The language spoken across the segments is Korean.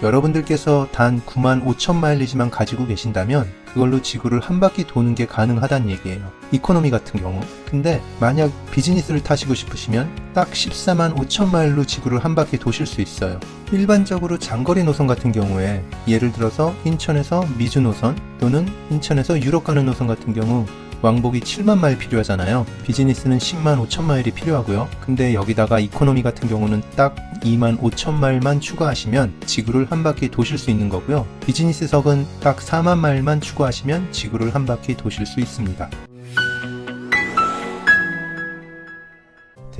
여러분들께서 단 9만 5천 마일리지만 가지고 계신다면 그걸로 지구를 한 바퀴 도는 게 가능하다는 얘기예요. 이코노미 같은 경우. 근데 만약 비즈니스를 타시고 싶으시면 딱 14만 5천 마일로 지구를 한 바퀴 도실 수 있어요. 일반적으로 장거리 노선 같은 경우에 예를 들어서 인천에서 미주 노선 또는 인천에서 유럽 가는 노선 같은 경우 왕복이 7만 마일 필요하잖아요. 비즈니스는 10만 5천 마일이 필요하고요. 근데 여기다가 이코노미 같은 경우는 딱 2만 5천 마일만 추가하시면 지구를 한 바퀴 도실 수 있는 거고요. 비즈니스석은 딱 4만 마일만 추가하시면 지구를 한 바퀴 도실 수 있습니다.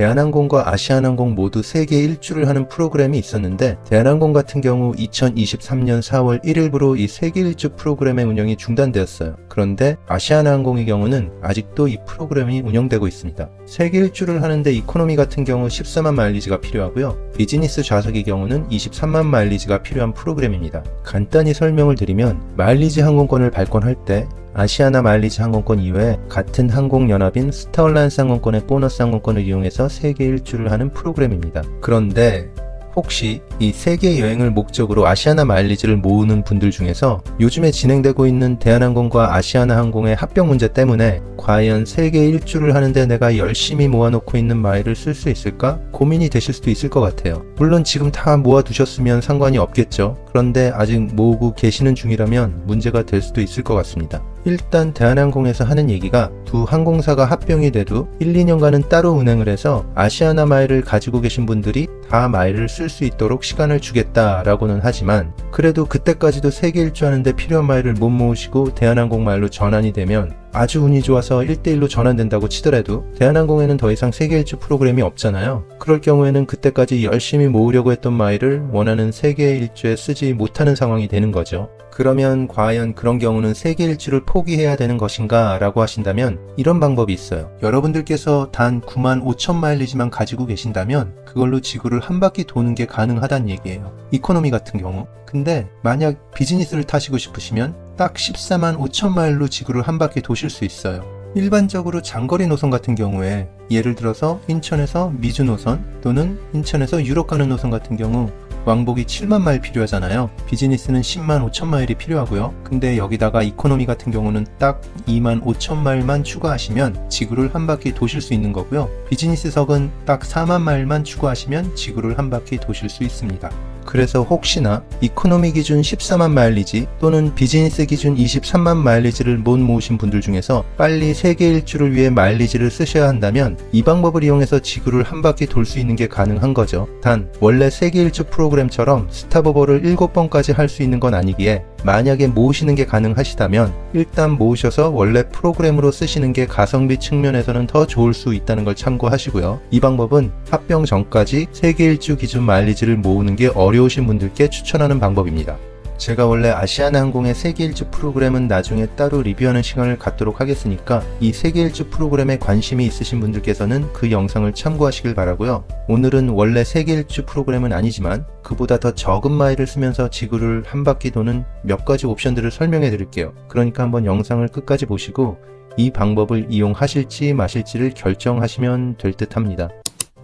대한항공과 아시아나항공 모두 세계 일주를 하는 프로그램이 있었는데 대한항공 같은 경우 2023년 4월 1일부로 이 세계 일주 프로그램의 운영이 중단되었어요. 그런데 아시아나항공의 경우는 아직도 이 프로그램이 운영되고 있습니다. 세계 일주를 하는데 이코노미 같은 경우 14만 마일리지가 필요하고요. 비즈니스 좌석의 경우는 23만 마일리지가 필요한 프로그램입니다. 간단히 설명을 드리면 마일리지 항공권을 발권할 때 아시아나 마일리지 항공권 이외에 같은 항공연합인 스타얼라이언스 항공권의 보너스 항공권을 이용해서 세계 일주를 하는 프로그램입니다. 그런데 혹시 이 세계 여행을 목적으로 아시아나 마일리지를 모으는 분들 중에서 요즘에 진행되고 있는 대한항공과 아시아나 항공의 합병 문제 때문에 과연 세계 일주를 하는데 내가 열심히 모아놓고 있는 마일을 쓸 수 있을까? 고민이 되실 수도 있을 것 같아요. 물론 지금 다 모아두셨으면 상관이 없겠죠. 그런데 아직 모으고 계시는 중이라면 문제가 될 수도 있을 것 같습니다. 일단 대한항공에서 하는 얘기가 두 항공사가 합병이 돼도 1, 2년간은 따로 운행을 해서 아시아나 마일을 가지고 계신 분들이 다 마일을 쓸 수 있도록 시간을 주겠다라고는 하지만 그래도 그때까지도 세계 일주하는데 필요한 마일을 못 모으시고 대한항공 마일로 전환이 되면 아주 운이 좋아서 1대1로 전환된다고 치더라도 대한항공에는 더 이상 세계 일주 프로그램이 없잖아요. 그럴 경우에는 그때까지 열심히 모으려고 했던 마일을 원하는 세계 일주에 쓰지 못하는 상황이 되는 거죠. 그러면 과연 그런 경우는 세계 일주를 포기해야 되는 것인가 라고 하신다면 이런 방법이 있어요. 여러분들께서 단 9만 5천 마일리지만 가지고 계신다면 그걸로 지구를 한 바퀴 도는 게 가능하다는 얘기예요. 이코노미 같은 경우. 근데 만약 비즈니스를 타시고 싶으시면 딱 14만 5천 마일로 지구를 한 바퀴 도실 수 있어요. 일반적으로 장거리 노선 같은 경우에 예를 들어서 인천에서 미주 노선 또는 인천에서 유럽 가는 노선 같은 경우 왕복이 7만 마일 필요하잖아요. 비즈니스는 10만 5천 마일이 필요하고요. 근데 여기다가 이코노미 같은 경우는 딱 2만 5천 마일만 추가하시면 지구를 한 바퀴 도실 수 있는 거고요. 비즈니스석은 딱 4만 마일만 추가하시면 지구를 한 바퀴 도실 수 있습니다. 그래서 혹시나 이코노미 기준 14만 마일리지 또는 비즈니스 기준 23만 마일리지를 못 모으신 분들 중에서 빨리 세계 일주를 위해 마일리지를 쓰셔야 한다면 이 방법을 이용해서 지구를 한 바퀴 돌 수 있는 게 가능한 거죠. 단 원래 세계 일주 프로그램처럼 스탑오버를 7번까지 할 수 있는 건 아니기에 만약에 모으시는 게 가능하시다면 일단 모으셔서 원래 프로그램으로 쓰시는 게 가성비 측면에서는 더 좋을 수 있다는 걸 참고하시고요. 이 방법은 합병 전까지 세계 일주 기준 마일리지를 모으는 게 어려우신 분들께 추천하는 방법입니다. 제가 원래 아시아나 항공의 세계 일주 프로그램은 나중에 따로 리뷰하는 시간을 갖도록 하겠으니까 이 세계 일주 프로그램에 관심이 있으신 분들께서는 그 영상을 참고하시길 바라고요. 오늘은 원래 세계 일주 프로그램은 아니지만 그보다 더 적은 마일을 쓰면서 지구를 한 바퀴 도는 몇 가지 옵션들을 설명해 드릴게요. 그러니까 한번 영상을 끝까지 보시고 이 방법을 이용하실지 마실지를 결정하시면 될 듯 합니다.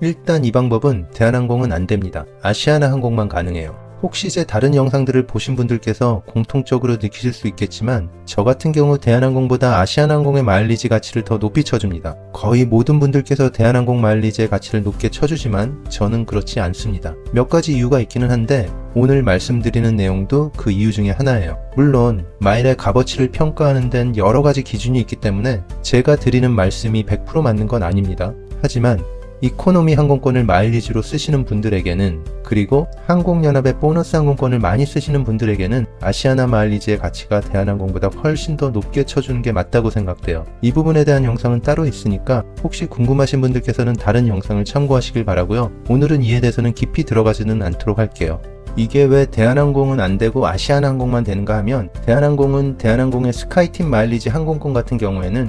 일단 이 방법은 대한항공은 안 됩니다. 아시아나 항공만 가능해요. 혹시 제 다른 영상들을 보신 분들께서 공통적으로 느끼실 수 있겠지만 저 같은 경우 대한항공보다 아시아나항공의 마일리지 가치를 더 높이 쳐줍니다. 거의 모든 분들께서 대한항공 마일리지의 가치를 높게 쳐주지만 저는 그렇지 않습니다. 몇 가지 이유가 있기는 한데 오늘 말씀드리는 내용도 그 이유 중에 하나예요. 물론 마일의 값어치를 평가하는 데는 여러 가지 기준이 있기 때문에 제가 드리는 말씀이 100% 맞는 건 아닙니다. 하지만 이코노미 항공권을 마일리지로 쓰시는 분들에게는 그리고 항공연합의 보너스 항공권을 많이 쓰시는 분들에게는 아시아나 마일리지의 가치가 대한항공보다 훨씬 더 높게 쳐주는 게 맞다고 생각돼요. 이 부분에 대한 영상은 따로 있으니까 혹시 궁금하신 분들께서는 다른 영상을 참고하시길 바라고요. 오늘은 이에 대해서는 깊이 들어가지는 않도록 할게요. 이게 왜 대한항공은 안 되고 아시아나항공만 되는가 하면 대한항공은 대한항공의 스카이팀 마일리지 항공권 같은 경우에는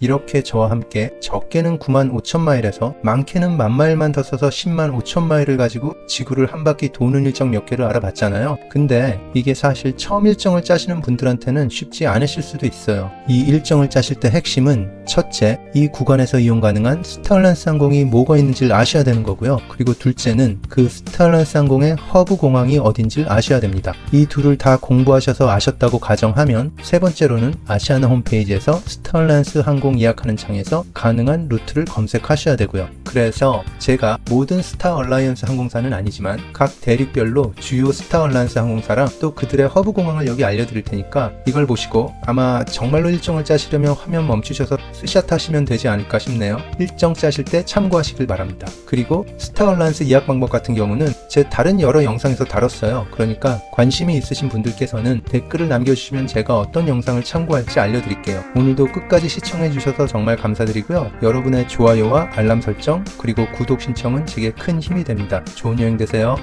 이렇게 저와 함께 적게는 95,000마일에서 많게는 10,000마일만 더 써서 105,000마일을 가지고 지구를 한 바퀴 도는 일정 몇 개를 알아봤잖아요. 근데 이게 사실 처음 일정을 짜시는 분들한테는 쉽지 않으실 수도 있어요. 이 일정을 짜실 때 핵심은 첫째, 이 구간에서 이용 가능한 스타얼란스 항공이 뭐가 있는지를 아셔야 되는 거고요. 그리고 둘째는 그 스타얼란스 항공의 허브 공항이 어딘지를 아셔야 됩니다. 이 둘을 다 공부하셔서 아셨다고 가정하면 세 번째로는 아시아나 홈페이지에서 스타얼란스 항공 예약하는 창에서 가능한 루트를 검색하셔야 되고요. 그래서 제가 모든 스타 얼라이언스 항공사는 아니지만 각 대륙별로 주요 스타 얼라이언스 항공사랑 또 그들의 허브 공항을 여기 알려드릴 테니까 이걸 보시고 아마 정말로 일정을 짜시려면 화면 멈추셔서 스샷 하시면 되지 않을까 싶네요. 일정 짜실 때 참고하시길 바랍니다. 그리고 스타 얼라이언스 예약 방법 같은 경우는 제 다른 여러 영상에서 다뤘어요. 그러니까 관심이 있으신 분들께서는 댓글을 남겨주시면 제가 어떤 영상을 참고할지 알려드릴게요. 오늘도 끝까지 시청해주셔서 정말 감사드리고요. 여러분의 좋아요와 알람 설정 그리고 구독 신청은 제게 큰 힘이 됩니다. 좋은 여행 되세요.